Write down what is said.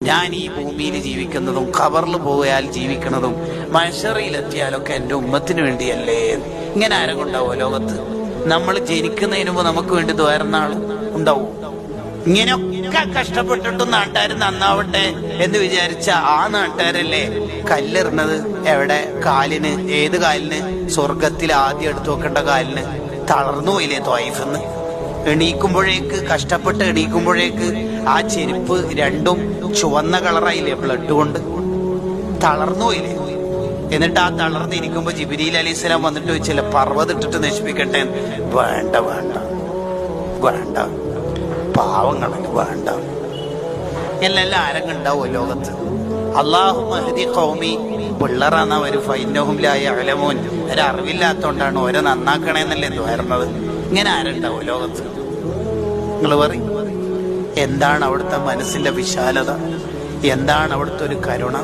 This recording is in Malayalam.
ഞാൻ ഈ ഭൂമിയിൽ ജീവിക്കുന്നതും ഖബറിൽ പോയാൽ ജീവിക്കുന്നതും മഹ്ശറിലെത്തിയാലൊക്കെ എൻ്റെ ഉമ്മത്തിന് വേണ്ടിയല്ലേ. ഇങ്ങനെ ആരും ഉണ്ടാവോ ലോകത്ത്? നമ്മൾ ജനിക്കുന്നതിന് മുമ്പ് നമുക്ക് വേണ്ടി ദ്വാരുന്ന ആൾ ഉണ്ടാവോ? ഇങ്ങനെയൊക്കെ കഷ്ടപ്പെട്ടിട്ടും നാട്ടുകാർ നന്നാവട്ടെ എന്ന് വിചാരിച്ച ആ നാട്ടുകാരല്ലേ കല്ലെറിഞ്ഞത് എവിടെ? കാലിന്. ഏത് കാലിന്? സ്വർഗത്തിൽ ആദ്യം എടുത്തു വെക്കേണ്ട കാലിന്. തളർന്നു പോയില്ലേ ത്വായിഫെന്ന്? എണീക്കുമ്പോഴേക്ക്, കഷ്ടപ്പെട്ട് എണീക്കുമ്പോഴേക്ക് ആ ചെരുപ്പ് രണ്ടും ചുവന്ന കളറായില്ലേ ബ്ലഡ് കൊണ്ട്? തളർന്നു പോയില്ലേ? എന്നിട്ട് ആ തളർന്നിരിക്കുമ്പോ ജിബ്രീൽ അലൈഹിസ്സലാം വന്നിട്ട് ചോദിച്ചില്ല, പർവ്വതിട്ടിട്ട് നശിപ്പിക്കട്ടെ? വേണ്ട വേണ്ട വേണ്ട, പാവങ്ങളല്ല, വേണ്ട. എല്ലാം ആരങ്ങുണ്ടാവോ ലോകത്ത്? അല്ലാഹു മഹ്ദി ഖൗമി, പിള്ളറാന്ന ഒരു ഫൈനഹും ലാ യഅലമൂൻ, ഒരറിവില്ലാത്തോണ്ടാണ് ഓരോ നന്നാക്കണേന്നല്ലേ ദ്വാരുന്നത്. ഇങ്ങനെ ആരുണ്ടാവോ ലോകത്ത്? നിങ്ങൾ പറയും, എന്താണ് അവിടുത്തെ മനസ്സിന്റെ വിശാലത? എന്താണ് അവിടുത്തെ ഒരു കരുണ?